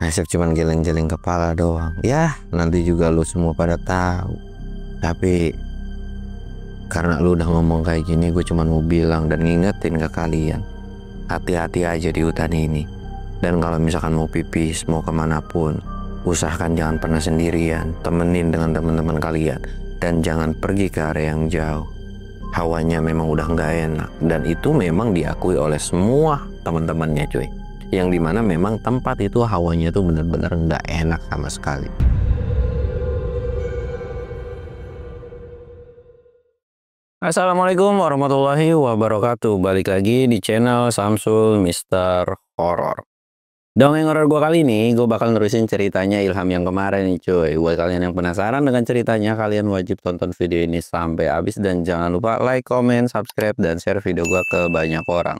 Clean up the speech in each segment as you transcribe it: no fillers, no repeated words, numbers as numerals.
Asep cuman geleng-geleng kepala doang. Ya nanti juga lu semua pada tahu. Tapi karena lu udah ngomong kayak gini, gue cuman mau bilang dan ngingetin ke kalian, hati-hati aja di hutan ini. Dan kalau misalkan mau pipis, mau kemanapun, usahakan jangan pernah sendirian, temenin dengan teman-teman kalian. Dan jangan pergi ke area yang jauh. Hawanya memang udah nggak enak, dan itu memang diakui oleh semua teman-temannya cuy. Yang dimana memang tempat itu hawanya tuh bener-bener nggak enak sama sekali. Assalamualaikum warahmatullahi wabarakatuh. Balik lagi di channel Samsul Mister Horror. Dongeng horor gue kali ini, gue bakal nerusin ceritanya Ilham yang kemarin nih cuy. Buat kalian yang penasaran dengan ceritanya, kalian wajib tonton video ini sampai habis. Dan jangan lupa like, comment, subscribe, dan share video gue ke banyak orang.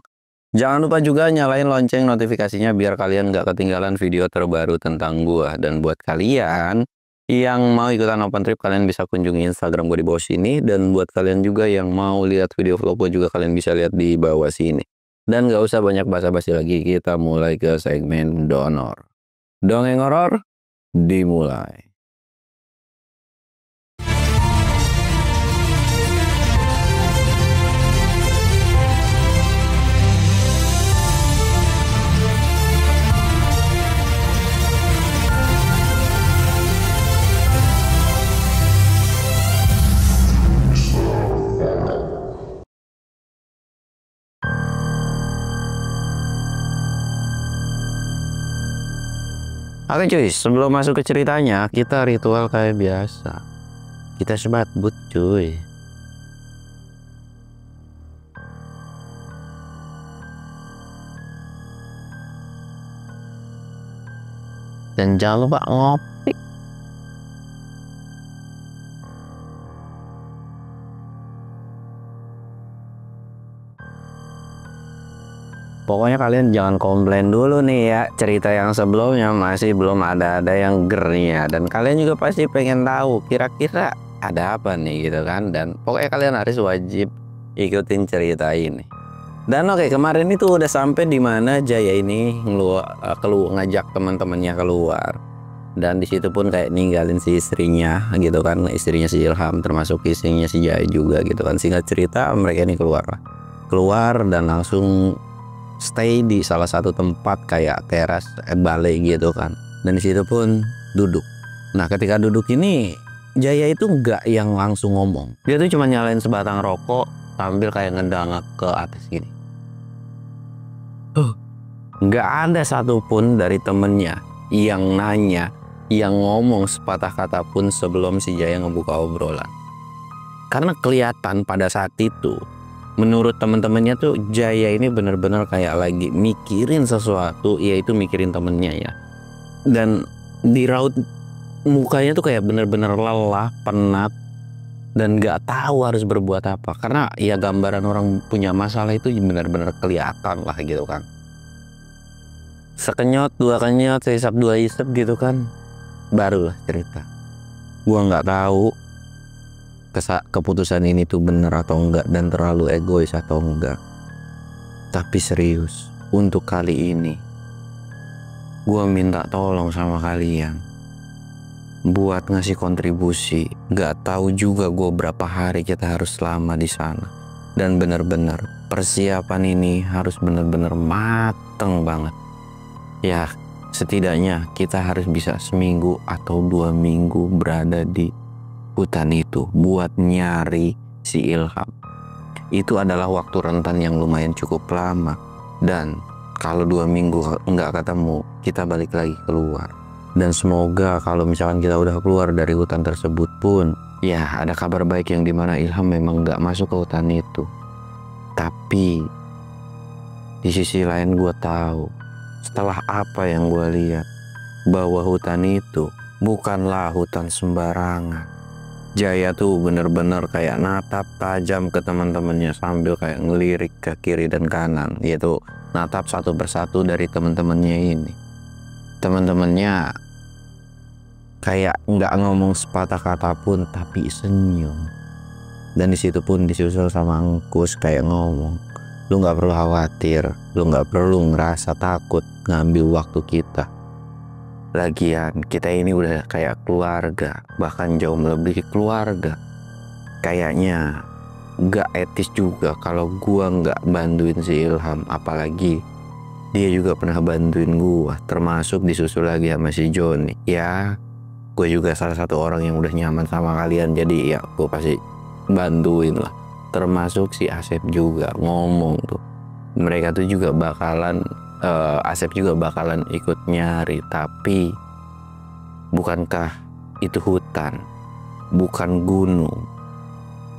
Jangan lupa juga nyalain lonceng notifikasinya biar kalian gak ketinggalan video terbaru tentang gue. Dan buat kalian yang mau ikutan open trip, kalian bisa kunjungi Instagram gue di bawah sini. Dan buat kalian juga yang mau lihat video vlog gue juga, kalian bisa lihat di bawah sini. Dan gak usah banyak basa-basi lagi, kita mulai ke segmen donor. Dongeng horor dimulai. Oke cuy, sebelum masuk ke ceritanya, kita ritual kayak biasa. Kita sebat but cuy. Dan jangan lupa ngopi. Pokoknya kalian jangan komplain dulu nih ya, cerita yang sebelumnya masih belum ada yang gernya. Dan kalian juga pasti pengen tahu kira-kira ada apa nih gitu kan. Dan pokoknya kalian harus wajib ikutin cerita ini. Dan oke, kemarin itu udah sampai di mana Jaya ini ngajak teman-temannya keluar. Dan disitu pun kayak ninggalin si istrinya gitu kan, istrinya si Ilham termasuk istrinya si Jaya juga gitu kan. Singkat cerita mereka ini keluar dan langsung stay di salah satu tempat kayak teras balai gitu kan. Dan disitu pun duduk. Nah ketika duduk ini Jaya itu nggak yang langsung ngomong. Dia tuh cuma nyalain sebatang rokok sambil kayak ngedangak ke atas gini. Nggak ada satupun dari temennya yang nanya, yang ngomong sepatah kata pun sebelum si Jaya ngebuka obrolan. Karena kelihatan pada saat itu, menurut teman-temannya tuh Jaya ini bener-bener kayak lagi mikirin sesuatu, yaitu mikirin temennya ya. Dan di raut mukanya tuh kayak bener-bener lelah, penat, dan gak tahu harus berbuat apa. Karena ya gambaran orang punya masalah itu bener-bener kelihatan lah gitu kan. Sekenyot, dua kenyot, seisap dua isep gitu kan, barulah cerita. Gua nggak tahu keputusan ini tuh bener atau enggak dan terlalu egois atau enggak. Tapi serius, untuk kali ini gue minta tolong sama kalian buat ngasih kontribusi. Gak tahu juga gue berapa hari kita harus lama di sana. Dan bener-bener persiapan ini harus bener-bener mateng banget. Ya setidaknya kita harus bisa seminggu atau 2 minggu berada di hutan itu buat nyari si Ilham. Itu adalah waktu rentan yang lumayan cukup lama. Dan kalau 2 minggu nggak ketemu, kita balik lagi keluar. Dan semoga kalau misalkan kita udah keluar dari hutan tersebut pun, ya ada kabar baik yang dimana Ilham memang nggak masuk ke hutan itu. Tapi di sisi lain gue tahu, setelah apa yang gue lihat, bahwa hutan itu bukanlah hutan sembarangan. Jaya tuh bener-bener kayak natap tajam ke teman-temannya sambil kayak ngelirik ke kiri dan kanan, yaitu natap satu persatu dari teman-temannya ini. Teman-temannya kayak nggak ngomong sepatah kata pun tapi senyum. Dan disitu pun disusul sama Angkus kayak ngomong, lu nggak perlu khawatir, lu nggak perlu ngerasa takut ngambil waktu kita. Lagian kita ini udah kayak keluarga, bahkan jauh melebihi keluarga. Kayaknya gak etis juga kalau gua nggak bantuin si Ilham, apalagi dia juga pernah bantuin gua, termasuk disusul lagi sama si Joni. Ya, gue juga salah satu orang yang udah nyaman sama kalian, jadi ya gue pasti bantuin lah. Termasuk si Asep juga ngomong tuh, mereka tuh juga bakalan Asep juga bakalan ikut nyari. Tapi bukankah itu hutan, bukan gunung?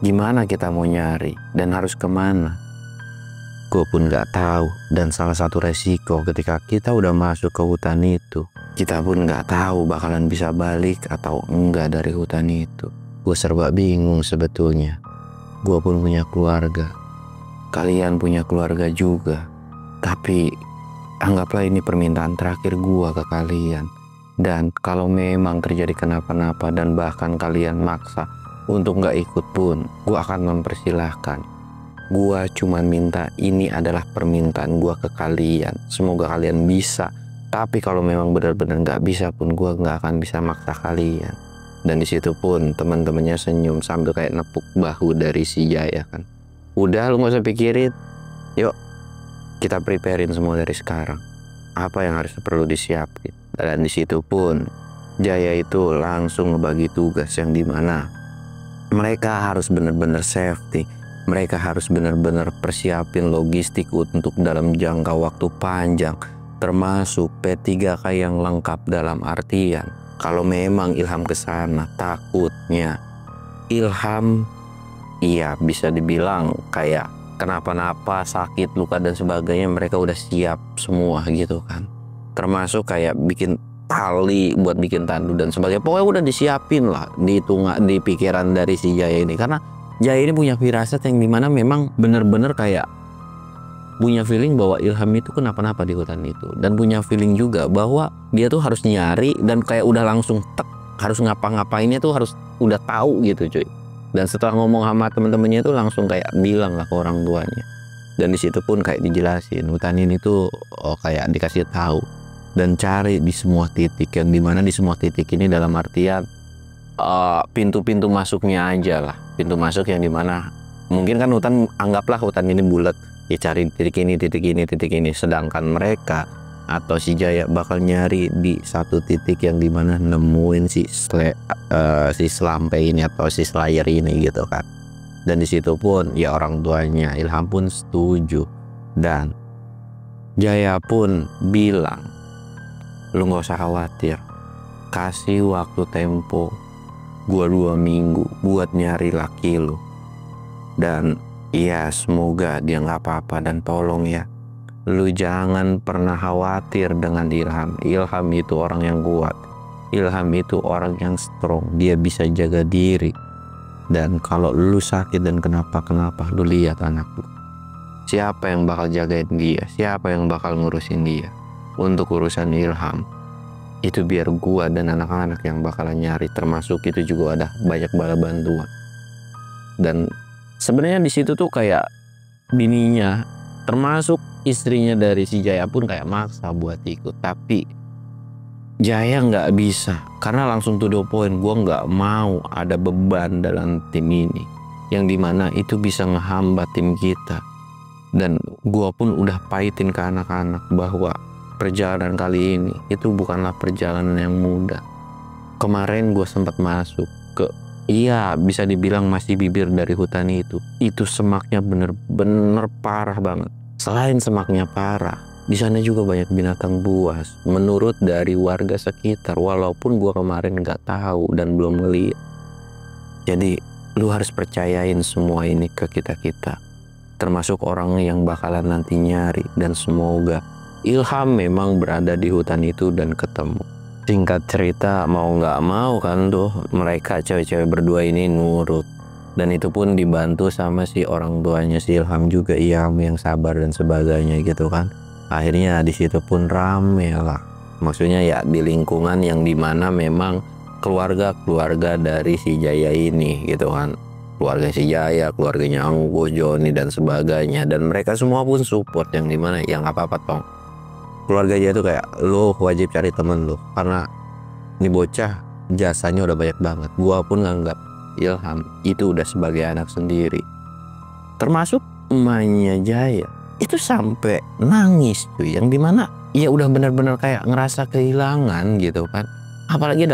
Gimana kita mau nyari dan harus kemana? Gue pun gak tahu. Dan salah satu resiko ketika kita udah masuk ke hutan itu, kita pun gak tahu bakalan bisa balik atau enggak dari hutan itu. Gue serba bingung sebetulnya. Gue pun punya keluarga, kalian punya keluarga juga. Tapi anggaplah ini permintaan terakhir gue ke kalian. Dan kalau memang terjadi kenapa-napa dan bahkan kalian maksa untuk gak ikut pun, gue akan mempersilahkan. Gua cuma minta, ini adalah permintaan gua ke kalian. Semoga kalian bisa. Tapi kalau memang benar-benar nggak bisa pun, gua nggak akan bisa maksa kalian. Dan disitu pun teman-temannya senyum sambil kayak nepuk bahu dari si Jaya kan. Udah, lu nggak usah pikirin. Yuk, kita preparein semua dari sekarang. Apa yang harus perlu disiapin. Dan disitu pun Jaya itu langsung ngebagi tugas yang dimana mereka harus benar-benar safety. Mereka harus benar-benar persiapin logistik untuk dalam jangka waktu panjang, termasuk P3K yang lengkap dalam artian kalau memang Ilham kesana, takutnya Ilham iya bisa dibilang kayak kenapa-napa, sakit, luka dan sebagainya, mereka udah siap semua gitu kan. Termasuk kayak bikin tali buat bikin tandu dan sebagainya, pokoknya udah disiapin lah di pikiran dari si Jaya ini. Karena Jaya ini punya firasat yang dimana memang bener-bener kayak punya feeling bahwa Ilham itu kenapa-napa di hutan itu. Dan punya feeling juga bahwa dia tuh harus nyari dan kayak udah langsung tek, harus ngapa-ngapainnya tuh harus udah tahu gitu cuy. Dan setelah ngomong sama temen-temennya tuh langsung kayak bilang lah ke orang tuanya. Dan disitu pun kayak dijelasin hutan ini tuh kayak dikasih tahu dan cari di semua titik, yang dimana di semua titik ini dalam artian pintu-pintu masuknya aja lah, pintu masuk yang dimana mungkin kan hutan, anggaplah hutan ini bulat ya, cari titik ini, titik ini, titik ini. Sedangkan mereka atau si Jaya bakal nyari di satu titik yang dimana nemuin si selampe ini atau si slayer ini gitu kan. Dan disitu pun ya orang tuanya Ilham pun setuju dan Jaya pun bilang, lu nggak usah khawatir, kasih waktu tempo gua 2 minggu buat nyari laki lu. Dan ya semoga dia nggak apa-apa, dan tolong ya, lu jangan pernah khawatir dengan Ilham. Ilham itu orang yang kuat, Ilham itu orang yang strong, dia bisa jaga diri. Dan kalau lu sakit dan kenapa-kenapa, lu lihat anak lu, siapa yang bakal jagain dia, siapa yang bakal ngurusin dia. Untuk urusan Ilham itu biar gua dan anak-anak yang bakalan nyari, termasuk itu juga ada banyak bala bantuan. Dan sebenarnya di situ tuh kayak bininya, termasuk istrinya dari si Jaya pun kayak maksa buat ikut, tapi Jaya nggak bisa karena langsung to the point. Gua nggak mau ada beban dalam tim ini yang dimana itu bisa ngehambat tim kita. Dan gua pun udah pahitin ke anak-anak bahwa perjalanan kali ini itu bukanlah perjalanan yang mudah. Kemarin gue sempat masuk ke, iya bisa dibilang masih bibir dari hutan itu. Itu semaknya bener-bener parah banget. Selain semaknya parah, di sana juga banyak binatang buas. Menurut dari warga sekitar, walaupun gue kemarin nggak tahu dan belum ngeliat. Jadi lu harus percayain semua ini ke kita-kita, termasuk orang yang bakalan nanti nyari. Dan semoga Ilham memang berada di hutan itu dan ketemu. Singkat cerita, mau nggak mau kan tuh mereka cewek-cewek berdua ini nurut. Dan itu pun dibantu sama si orang tuanya si Ilham juga, Iam yang sabar dan sebagainya gitu kan. Akhirnya di situ pun rame lah. Maksudnya ya di lingkungan yang dimana memang keluarga-keluarga dari si Jaya ini gitu kan. Keluarga si Jaya, keluarganya Anggus, Joni dan sebagainya. Dan mereka semua pun support yang dimana ya nggak apa-apa tong. keluarga Jaya tuh kayak lo wajib cari temen lo, karena ini bocah jasanya udah banyak banget. Gua pun nganggap Ilham itu udah sebagai anak sendiri. Termasuk emaknya Jaya itu sampai nangis cuy, yang dimana ya udah benar-benar kayak ngerasa kehilangan gitu kan. Apalagi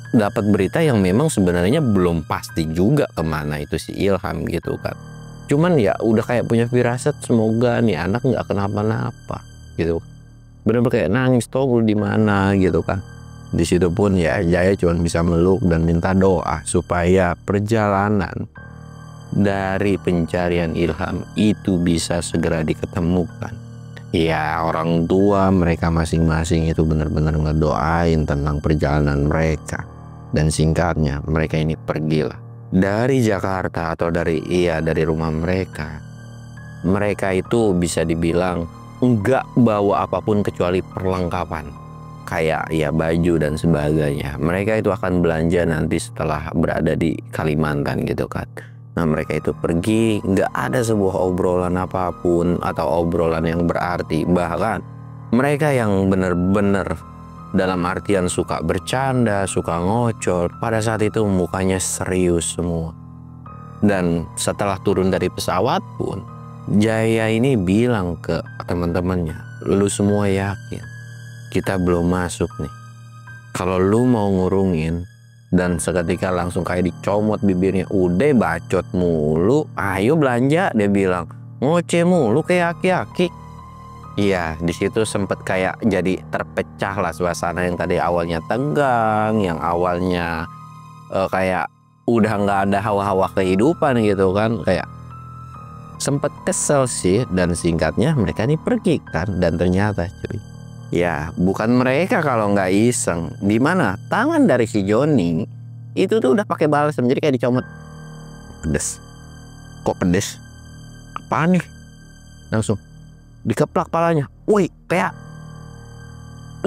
dapat berita yang memang sebenarnya belum pasti juga kemana itu si Ilham gitu kan. Cuman ya udah kayak punya firasat semoga nih anak nggak kenapa-napa gitu. Bener-bener kayak nangis, tau di mana gitu kan. Di situ pun ya Jaya cuma bisa meluk dan minta doa supaya perjalanan dari pencarian Ilham itu bisa segera diketemukan. Ya orang tua mereka masing-masing itu benar-benar ngedoain tentang perjalanan mereka. Dan singkatnya mereka ini pergilah dari Jakarta atau dari rumah mereka. Mereka itu bisa dibilang enggak bawa apapun kecuali perlengkapan kayak ya baju dan sebagainya. Mereka itu akan belanja nanti setelah berada di Kalimantan gitu kan. Nah mereka itu pergi nggak ada sebuah obrolan apapun atau obrolan yang berarti. Bahkan mereka yang benar-benar dalam artian suka bercanda, suka ngocol, pada saat itu mukanya serius semua. Dan setelah turun dari pesawat pun Jaya ini bilang ke teman-temannya, lu semua yakin kita belum masuk nih. Kalau lu mau ngurungin, dan seketika langsung kayak dicomot bibirnya, udah bacot mulu, ayo belanja, dia bilang. Ngoceh mulu kayak aki-aki. Iya, di situ sempet kayak jadi terpecah lah suasana yang tadi awalnya tegang, yang awalnya kayak udah nggak ada hawa-hawa kehidupan gitu kan, kayak sempet kesel sih. Dan singkatnya mereka ini pergi kan, dan ternyata cuy, ya bukan mereka kalau nggak iseng, dimana tangan dari si Joni itu tuh udah pakai balsam, jadi kayak dicomot. Pedes, kok pedes? Apaan nih? Langsung dikeplak palanya. Woi, kayak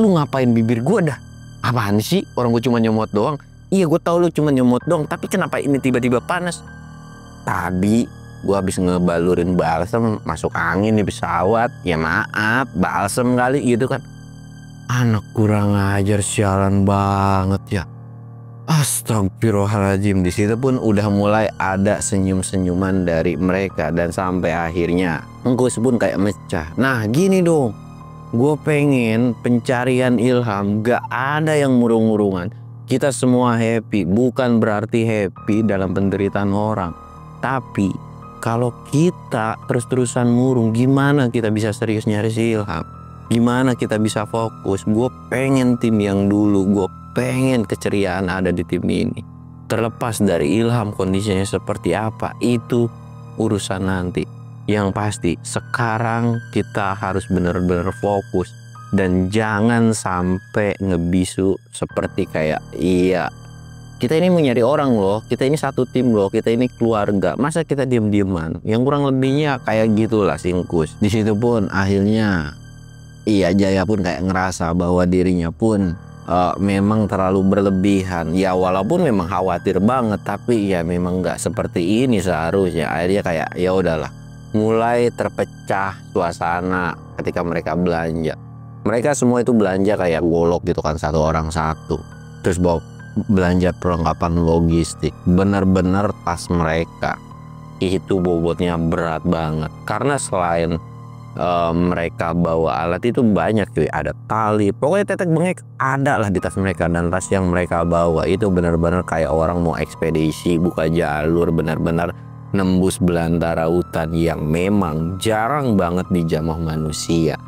lu ngapain bibir gue dah? Apaan sih? Orang gue cuma nyomot doang. Iya gue tahu lu cuma nyomot doang, tapi kenapa ini tiba-tiba panas? Tadi gue habis ngebalurin balsam masuk angin di pesawat. Ya maaf, balsam kali gitu kan. Anak kurang ajar, sialan banget ya. Astagfirullahaladzim. Di situ pun udah mulai ada senyum-senyuman dari mereka, dan sampai akhirnya Engkus pun kayak mecah. Nah gini dong, gue pengen pencarian Ilham gak ada yang murung-murungan. Kita semua happy, bukan berarti happy dalam penderitaan orang. Tapi kalau kita terus-terusan murung, gimana kita bisa serius nyari si Ilham? Gimana kita bisa fokus? Gue pengen tim yang dulu, gue pengen keceriaan ada di tim ini. Terlepas dari Ilham kondisinya seperti apa, itu urusan nanti. Yang pasti sekarang kita harus benar-benar fokus. Dan jangan sampai ngebisu seperti kayak iya, kita ini mau nyari orang loh, kita ini satu tim loh, kita ini keluarga. Masa kita diem-dieman? Yang kurang lebihnya kayak gitulah Singkus. Di situ pun akhirnya iya Jaya pun kayak ngerasa bahwa dirinya pun memang terlalu berlebihan. Ya walaupun memang khawatir banget, tapi ya memang nggak seperti ini seharusnya. Akhirnya kayak ya udahlah, mulai terpecah suasana ketika mereka belanja. Mereka semua itu belanja kayak golok gitu kan, satu orang satu. Terus bawa belanja perlengkapan logistik. Benar-benar tas mereka itu bobotnya berat banget. Karena selain mereka bawa alat itu banyak cuy, ada tali, pokoknya tetek bengek ada lah di tas mereka. Dan tas yang mereka bawa itu benar-benar kayak orang mau ekspedisi, buka jalur, benar-benar nembus belantara hutan yang memang jarang banget dijamah manusia.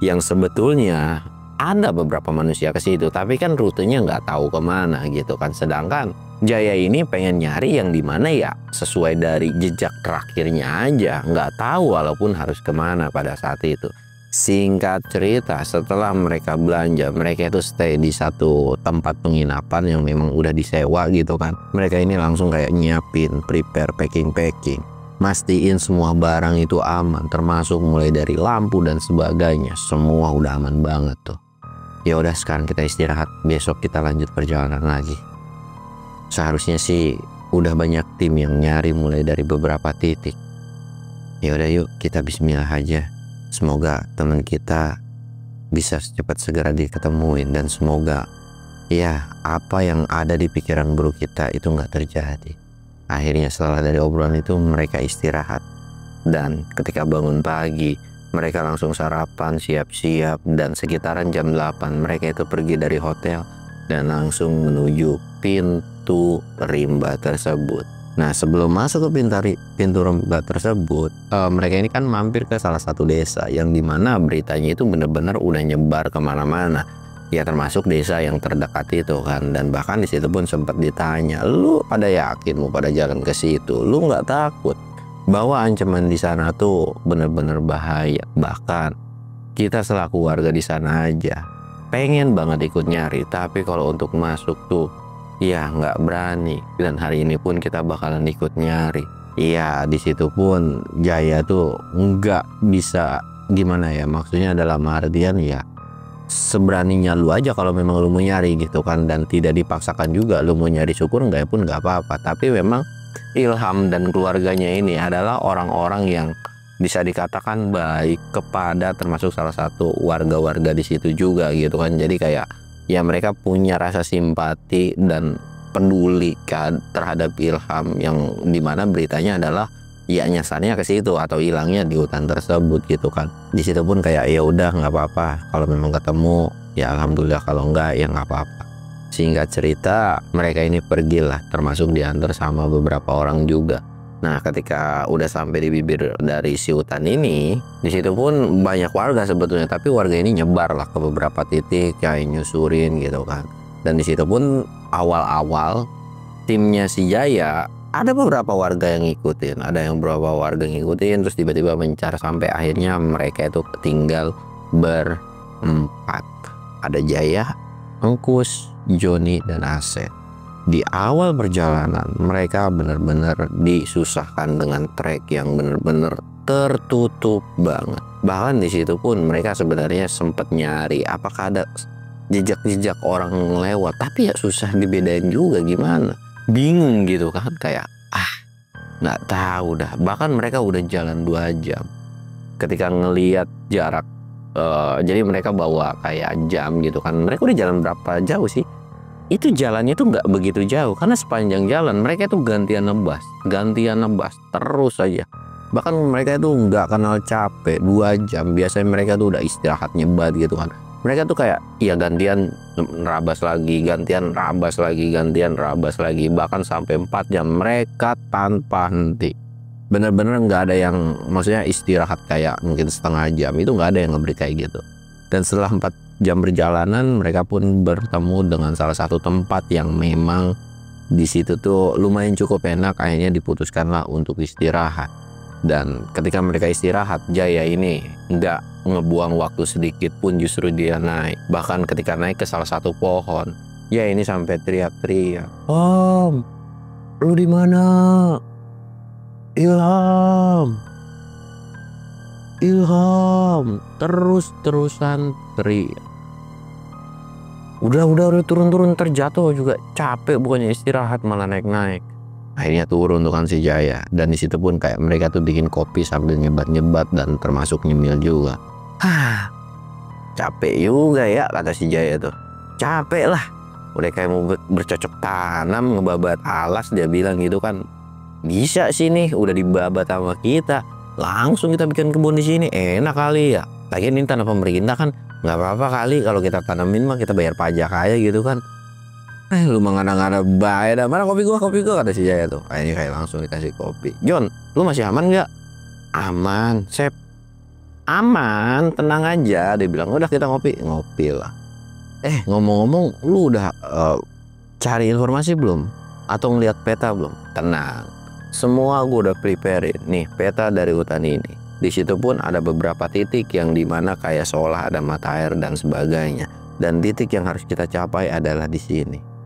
Yang sebetulnya ada beberapa manusia ke situ, tapi kan rutenya nggak tahu kemana gitu kan. Sedangkan Jaya ini pengen nyari yang dimana ya sesuai dari jejak terakhirnya aja, nggak tahu walaupun harus kemana pada saat itu. Singkat cerita, setelah mereka belanja, mereka itu stay di satu tempat penginapan yang memang udah disewa gitu kan. Mereka ini langsung kayak nyiapin, prepare, packing, mastiin semua barang itu aman, termasuk mulai dari lampu dan sebagainya. Semua udah aman banget tuh. Ya udah, sekarang kita istirahat, besok kita lanjut perjalanan lagi. Seharusnya sih udah banyak tim yang nyari mulai dari beberapa titik. Ya udah yuk kita bismillah aja. Semoga teman kita bisa cepat segera diketemuin, dan semoga ya apa yang ada di pikiran bro kita itu nggak terjadi. Akhirnya setelah dari obrolan itu mereka istirahat, dan ketika bangun pagi mereka langsung sarapan, siap-siap, dan sekitaran jam 8 mereka itu pergi dari hotel dan langsung menuju pintu rimba tersebut. Nah, sebelum masuk ke pintu rimba tersebut, mereka ini kan mampir ke salah satu desa yang dimana beritanya itu benar-benar udah nyebar kemana-mana. Ya termasuk desa yang terdekat itu kan, dan bahkan di situ pun sempat ditanya, lu pada yakin mau pada jalan ke situ? Lu nggak takut bahwa ancaman di sana tuh benar-benar bahaya? Bahkan kita selaku warga di sana aja pengen banget ikut nyari, tapi kalau untuk masuk tuh ya nggak berani. Dan hari ini pun kita bakalan ikut nyari. Iya, di situ pun Jaya tuh nggak bisa gimana ya, maksudnya dalam artian ya seberaninya lu aja kalau memang lu mau nyari gitu kan, dan tidak dipaksakan juga. Lu mau nyari syukur nggak pun nggak apa-apa. Tapi memang Ilham dan keluarganya ini adalah orang-orang yang bisa dikatakan baik kepada termasuk salah satu warga-warga di situ juga gitu kan. Jadi kayak ya mereka punya rasa simpati dan peduli kan terhadap Ilham, yang dimana beritanya adalah ya nyasarnya ke situ atau hilangnya di hutan tersebut gitu kan. Di situ pun kayak ya udah nggak apa-apa, kalau memang ketemu ya alhamdulillah, kalau enggak ya nggak apa-apa. Singkat cerita mereka ini pergilah, termasuk diantar sama beberapa orang juga. Nah, ketika udah sampai di bibir dari si hutan ini, di situ pun banyak warga sebetulnya, tapi warga ini nyebar lah ke beberapa titik kayak nyusurin gitu kan. Dan di situ pun awal-awal timnya si Jaya ada beberapa warga yang ngikutin, terus tiba-tiba mencar sampai akhirnya mereka itu tinggal berempat. Ada Jaya, Engkus, Joni, dan Asep. Di awal perjalanan mereka benar-benar disusahkan dengan trek yang benar-benar tertutup banget. Bahkan di situ pun mereka sebenarnya sempat nyari apakah ada jejak-jejak orang lewat, tapi ya susah dibedain juga gimana. Bingung gitu kan, kayak nggak tahu dah. Bahkan mereka udah jalan 2 jam ketika ngelihat jarak, jadi mereka bawa kayak jam gitu kan. Mereka udah jalan berapa jauh sih? Itu jalannya tuh nggak begitu jauh, karena sepanjang jalan mereka tuh gantian nebas terus aja. Bahkan mereka itu nggak kenal capek. 2 jam biasanya mereka tuh udah istirahat nyebat gitu kan. Mereka tuh kayak ya gantian rabas lagi, gantian rabas lagi, bahkan sampai 4 jam mereka tanpa henti. Bener-bener nggak ada yang maksudnya istirahat kayak mungkin setengah jam, itu nggak ada yang ngeberi kayak gitu. Dan setelah 4 jam perjalanan mereka pun bertemu dengan salah satu tempat yang memang di situ tuh lumayan cukup enak. Akhirnya diputuskanlah untuk istirahat. Dan ketika mereka istirahat, Jaya ini nggak ngebuang waktu sedikit pun, justru dia naik. Bahkan ketika naik ke salah satu pohon, ya ini sampai teriak-teriak, "Om, lu di mana? Ilham!" Terus-terusan teriak. Udah turun terjatuh juga capek, bukannya istirahat malah naik. Akhirnya turun tuh kan si Jaya, dan di situ pun kayak mereka tuh bikin kopi sambil nyebat dan termasuk nyemil juga. Capek juga ya, kata si Jaya tuh. Capek lah, udah kayak mau bercocok tanam ngebabat alas, dia bilang gitu kan. Bisa sih nih, udah dibabat sama kita, langsung kita bikin kebun di sini, enak kali ya. Lagian ini tanah pemerintah kan, nggak apa-apa kali kalau kita tanamin mah, kita bayar pajak aja gitu kan. Lu mengada-ngada baik dah. Mana kopi gua kata si Jaya tuh. Ini kayak langsung dikasih kopi. John, lu masih aman nggak? Aman, Sep. Aman, tenang aja. Dia bilang udah kita ngopi lah. Ngomong-ngomong, lu udah cari informasi belum? Atau ngeliat peta belum? Tenang, semua gua udah preparein nih peta dari hutan ini. Di situ pun ada beberapa titik yang dimana kayak seolah ada mata air dan sebagainya. Dan titik yang harus kita capai adalah di sini.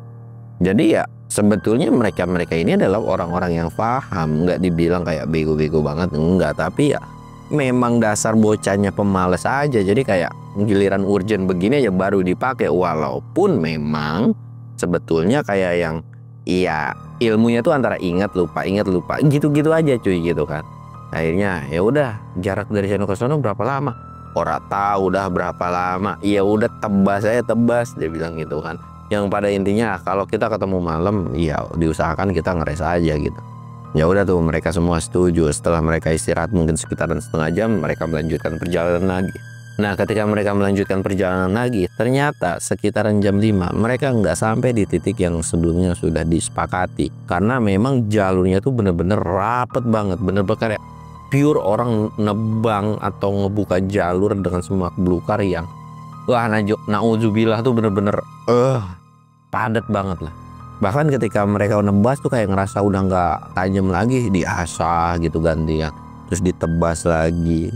Jadi ya sebetulnya mereka ini adalah orang-orang yang paham, nggak dibilang kayak bego-bego banget, enggak. Tapi ya memang dasar bocahnya pemalas aja. Jadi kayak giliran urgent begini aja baru dipakai, walaupun memang sebetulnya kayak yang iya ilmunya tuh antara ingat lupa gitu-gitu aja cuy gitu kan. Akhirnya ya udah, jarak dari sana ke sana berapa lama? Ora tahu udah berapa lama. Ya udah tebas saya tebas, dia bilang gitu kan. Yang pada intinya kalau kita ketemu malam ya diusahakan kita ngeres aja gitu. Ya udah tuh mereka semua setuju. Setelah mereka istirahat mungkin sekitaran setengah jam, mereka melanjutkan perjalanan lagi. Nah ketika mereka melanjutkan perjalanan lagi, ternyata sekitaran jam 5 mereka nggak sampai di titik yang sebelumnya sudah disepakati. Karena memang jalurnya tuh bener-bener rapet banget, bener-bener kayak pure orang nebang atau ngebuka jalur dengan semua belukar yang wah nauzubillah tuh bener-bener padat banget lah. Bahkan ketika mereka nebas tuh kayak ngerasa udah nggak tajam lagi, diasah gitu gantian, terus ditebas lagi.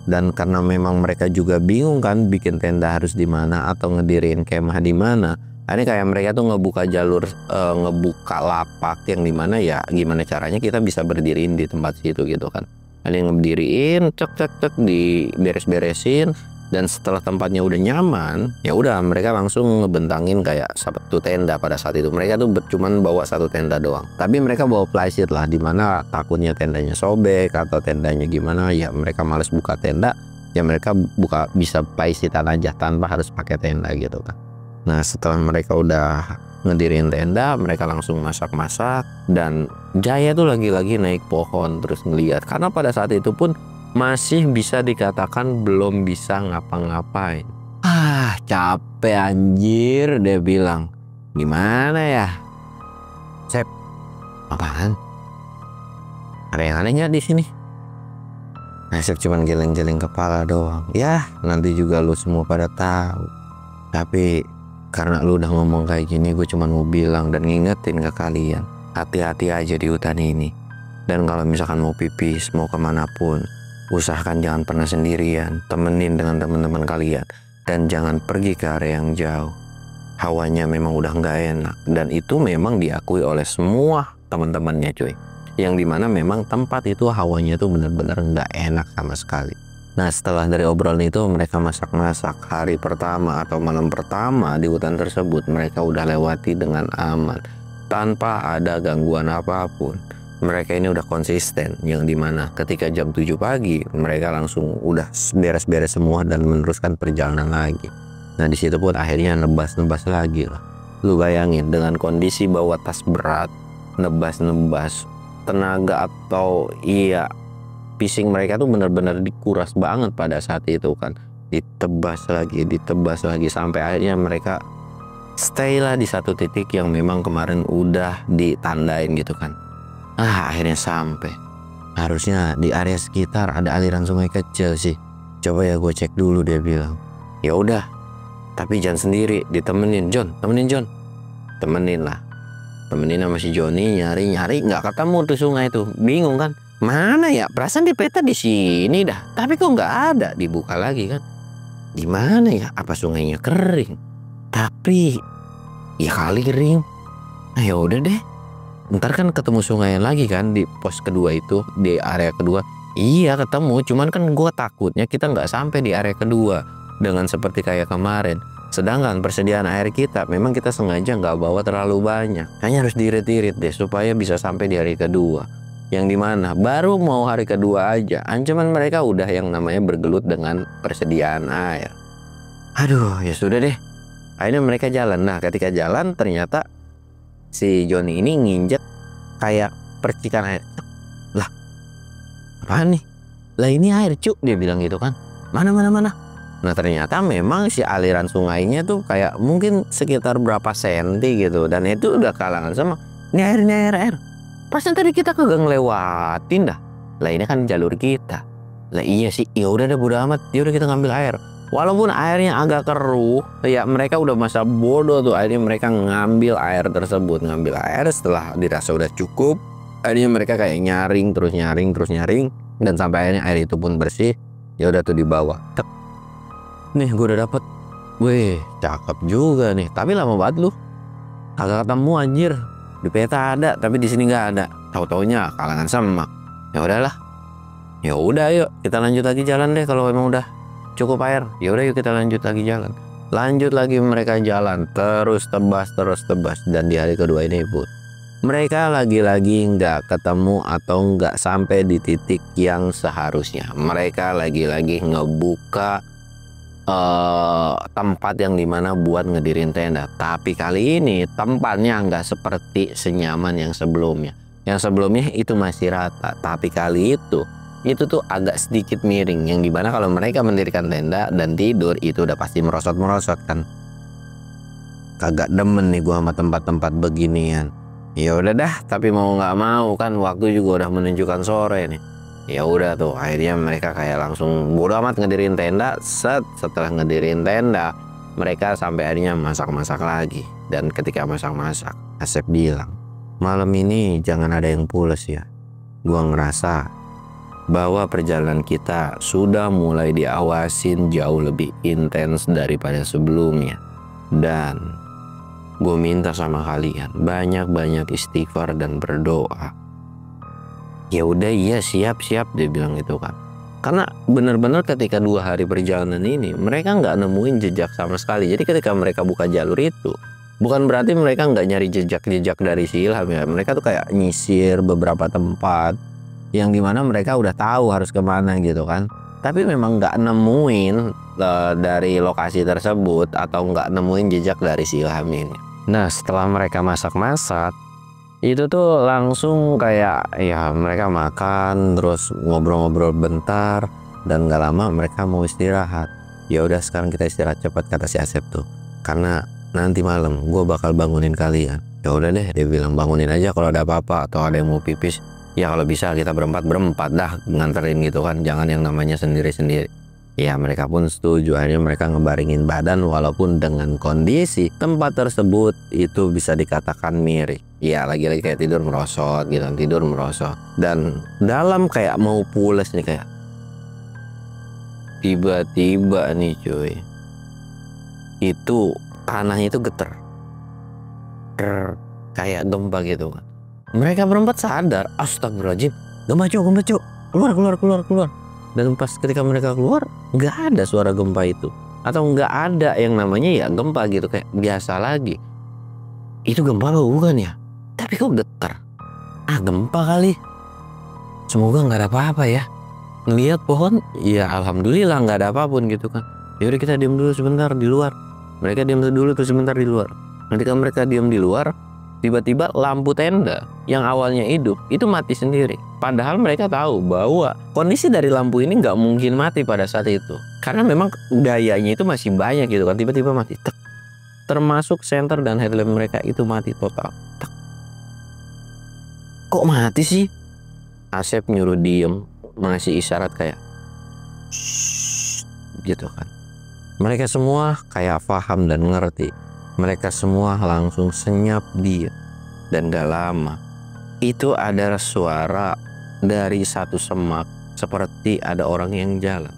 Dan karena memang mereka juga bingung kan bikin tenda harus di mana atau ngedirin kemah di mana. Ini kayak mereka tuh ngebuka jalur, ngebuka lapak yang dimana ya gimana caranya kita bisa berdiriin di tempat situ gitu kan. Ada yang ngeberdiriin, cek diberes-beresin. Dan setelah tempatnya udah nyaman, ya udah mereka langsung ngebentangin kayak satu tenda pada saat itu. Mereka tuh cuman bawa satu tenda doang. Tapi mereka bawa flysheet lah, dimana takutnya tendanya sobek atau tendanya gimana. Ya mereka males buka tenda, ya mereka bisa flysheetan aja tanpa harus pakai tenda gitu kan. Nah setelah mereka udah ngedirin tenda, mereka langsung masak-masak. Dan Jaya tuh lagi-lagi naik pohon terus ngeliat, karena pada saat itu pun masih bisa dikatakan belum bisa ngapa-ngapain. Capek anjir, dia bilang. Gimana ya? Sep, apaan? Ada yang anehnya di sini? Sep cuman geleng-geleng kepala doang. Ya, nanti juga lu semua pada tahu. Tapi karena lu udah ngomong kayak gini, gue cuman mau bilang dan ngingetin ke kalian. Hati-hati aja di hutan ini. Dan kalau misalkan mau pipis, mau kemanapun, usahakan jangan pernah sendirian, temenin dengan teman-teman kalian. Dan jangan pergi ke area yang jauh. Hawanya memang udah nggak enak. Dan itu memang diakui oleh semua teman-temannya cuy. Yang dimana memang tempat itu hawanya tuh bener-bener nggak enak sama sekali. Nah setelah dari obrolan itu mereka masak-masak. Hari pertama atau malam pertama di hutan tersebut mereka udah lewati dengan aman. Tanpa ada gangguan apapun. Mereka ini udah konsisten, yang dimana ketika jam 7 pagi mereka langsung udah beres-beres semua dan meneruskan perjalanan lagi. Nah di situ pun akhirnya nebas-nebas lagi lah. Lu bayangin dengan kondisi bawa tas berat, nebas-nebas, tenaga atau pising mereka tuh benar-benar dikuras banget pada saat itu kan. Ditebas lagi sampai akhirnya mereka stay lah di satu titik yang memang kemarin udah ditandain gitu kan. Akhirnya sampai. Harusnya di area sekitar ada aliran sungai kecil sih. Coba ya gue cek dulu, dia bilang. Ya udah, tapi jangan sendiri, ditemenin temenin John. Temenin lah. Temenin sama si Joni nyari nggak ketemu tuh sungai tuh. Bingung kan? Mana ya? Perasaan di peta di sini dah. Tapi kok nggak ada? Dibuka lagi kan. Gimana ya? Apa sungainya kering? Tapi ya kali kering. Nah ya udah deh. Ntar kan ketemu sungai lagi kan di pos kedua itu, di area kedua. Iya ketemu, cuman kan gue takutnya kita nggak sampai di area kedua dengan seperti kayak kemarin. Sedangkan persediaan air kita memang kita sengaja nggak bawa terlalu banyak. Hanya harus diirit-irit deh supaya bisa sampai di hari kedua. Yang dimana baru mau hari kedua aja, ancaman mereka udah yang namanya bergelut dengan persediaan air. Aduh ya sudah deh. Akhirnya mereka jalan. Nah ketika jalan ternyata si Joni ini nginjek kayak percikan air. Lah, apaan nih? Lah ini air cuk, dia bilang gitu kan. Mana. Nah ternyata memang si aliran sungainya tuh kayak mungkin sekitar berapa senti gitu. Dan itu udah kalangan sama. Ini air. Pasnya tadi kita kagak ngelewatin dah. Lah ini kan jalur kita. Lah iya sih, ya udah deh bodo amat. Ya udah kita ngambil air. Walaupun airnya agak keruh, ya mereka udah masa bodoh tuh. Akhirnya mereka ngambil air tersebut. Ngambil air setelah dirasa udah cukup. Akhirnya mereka kayak nyaring. Dan sampai akhirnya air itu pun bersih. Ya udah tuh dibawa. Tek. Nih gue udah dapet. Wih cakep juga nih. Tapi lama banget lu. Agak ketemu anjir. Di peta ada, tapi di sini nggak ada. Tahu-taunya kalangan semak. Ya udahlah. Ya udah yuk kita lanjut lagi jalan deh kalau emang udah cukup air. Ya udah yuk kita lanjut lagi jalan. Lanjut lagi mereka jalan terus tebas. Dan di hari kedua ini pun Mereka lagi-lagi nggak ketemu atau nggak sampai di titik yang seharusnya. Mereka lagi-lagi ngebuka tempat yang dimana buat ngedirin tenda. Tapi kali ini tempatnya nggak seperti senyaman yang sebelumnya. Yang sebelumnya itu masih rata. Tapi kali itu tuh agak sedikit miring. Yang dimana kalau mereka mendirikan tenda dan tidur itu udah pasti merosot-merosot kan. Kagak demen nih gua sama tempat-tempat beginian. Ya udah dah, tapi mau nggak mau kan waktu juga udah menunjukkan sore nih. Ya udah tuh, akhirnya mereka kayak langsung bodo amat ngedirin tenda. Setelah ngedirin tenda, mereka sampai akhirnya masak-masak lagi. Dan ketika masak-masak, Asep bilang, malam ini jangan ada yang pules ya. Gua ngerasa bahwa perjalanan kita sudah mulai diawasin jauh lebih intens daripada sebelumnya. Dan gue minta sama kalian banyak-banyak istighfar dan berdoa. Ya udah, iya siap dia bilang gitu kan. Karena benar-benar ketika 2 hari perjalanan ini mereka nggak nemuin jejak sama sekali. Jadi ketika mereka buka jalur itu bukan berarti mereka nggak nyari jejak-jejak dari si Ilham ya. Mereka tuh kayak nyisir beberapa tempat yang dimana mereka udah tahu harus kemana gitu kan. Tapi memang nggak nemuin dari lokasi tersebut atau nggak nemuin jejak dari si Ilham ini. Nah setelah mereka masak-masak itu tuh langsung kayak ya mereka makan terus ngobrol-ngobrol bentar dan nggak lama mereka mau istirahat. Ya udah sekarang kita istirahat cepat kata si Asep tuh, karena nanti malam gue bakal bangunin kalian. Ya udah deh, dia bilang bangunin aja kalau ada apa-apa atau ada yang mau pipis. Ya kalau bisa kita berempat dah nganterin gitu kan, jangan yang namanya sendiri-sendiri. Ya mereka pun setuju. Akhirnya mereka ngebaringin badan walaupun dengan kondisi tempat tersebut itu bisa dikatakan miring. Ya lagi-lagi kayak tidur merosot gitu, tidur merosot. Dan dalam kayak mau pules nih kayak tiba-tiba nih cuy, itu tanahnya itu getar, kayak gempa gitu kan. Mereka berempat sadar, astagfirullahaladzim, gempa cuk, keluar. Dan pas ketika mereka keluar, nggak ada suara gempa itu. Atau nggak ada yang namanya ya gempa gitu, kayak biasa lagi. Itu gempa apa bukan ya? Tapi kok getar? Gempa kali. Semoga nggak ada apa-apa ya. Ngelihat pohon, ya alhamdulillah nggak ada apapun gitu kan. Yaudah kita diam dulu sebentar di luar. Mereka diam dulu tuh sebentar di luar. Ketika mereka diam di luar, tiba-tiba lampu tenda yang awalnya hidup itu mati sendiri. Padahal mereka tahu bahwa kondisi dari lampu ini nggak mungkin mati pada saat itu. Karena memang dayanya itu masih banyak gitu kan. Tiba-tiba mati. Tek. Termasuk senter dan headlamp mereka itu mati total. Tek. Kok mati sih? Asep nyuruh diem, ngasih isyarat kayak shh, gitu kan. Mereka semua kayak paham dan ngerti. Mereka semua langsung senyap dia. Dan gak lama itu ada suara dari satu semak seperti ada orang yang jalan.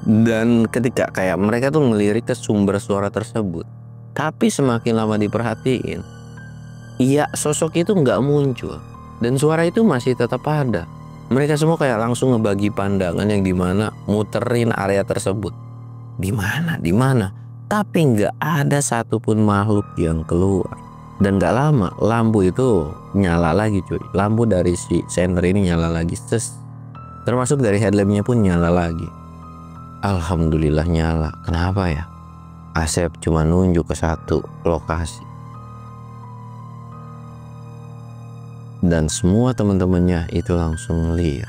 Dan ketika kayak mereka tuh ngelirik ke sumber suara tersebut, tapi semakin lama diperhatiin, iya sosok itu nggak muncul dan suara itu masih tetap ada. Mereka semua kayak langsung ngebagi pandangan yang dimana muterin area tersebut. Di mana? Tapi nggak ada satupun makhluk yang keluar. Dan gak lama lampu itu nyala lagi cuy. Lampu dari si senter ini nyala lagi. Termasuk dari headlampnya pun nyala lagi. Alhamdulillah nyala. Kenapa ya? Asep cuma nunjuk ke satu lokasi. Dan semua teman-temannya itu langsung ngeliat.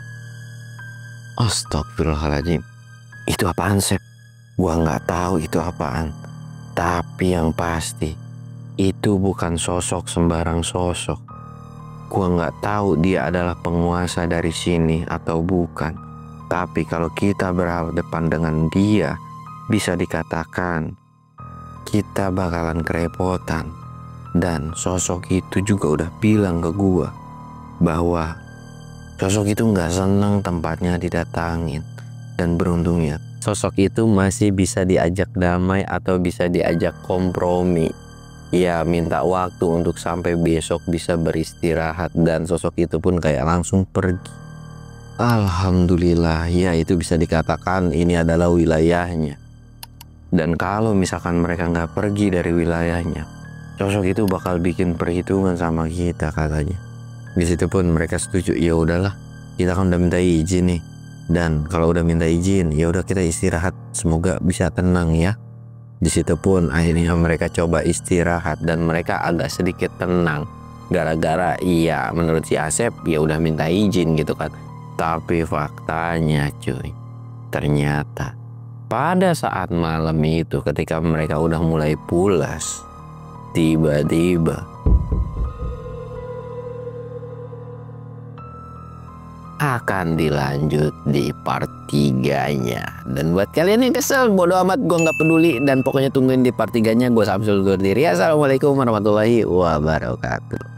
Astagfirullahaladzim. Itu apaan Sep? Gua nggak tahu itu apaan. Tapi yang pasti itu bukan sosok sembarang sosok. Gua nggak tahu dia adalah penguasa dari sini atau bukan. Tapi kalau kita berhadapan dengan dia, bisa dikatakan kita bakalan kerepotan. Dan sosok itu juga udah bilang ke gua bahwa sosok itu nggak senang tempatnya didatangin. Dan beruntungnya sosok itu masih bisa diajak damai atau bisa diajak kompromi. Ya minta waktu untuk sampai besok bisa beristirahat. Dan sosok itu pun kayak langsung pergi. Alhamdulillah ya itu bisa dikatakan ini adalah wilayahnya. Dan kalau misalkan mereka nggak pergi dari wilayahnya, sosok itu bakal bikin perhitungan sama kita katanya. Di situ pun mereka setuju, ya udahlah, kita kan udah minta izin nih, dan kalau udah minta izin ya udah kita istirahat, semoga bisa tenang ya. Di situ pun akhirnya mereka coba istirahat dan mereka agak sedikit tenang gara-gara iya menurut si Asep ya udah minta izin gitu kan. Tapi faktanya cuy, ternyata pada saat malam itu ketika mereka udah mulai pulas, tiba-tiba akan dilanjut di part 3-nya. Dan buat kalian yang kesel, bodo amat, gue nggak peduli. Dan pokoknya tungguin di part 3-nya. Gue Samsul undur diri. Assalamualaikum warahmatullahi wabarakatuh.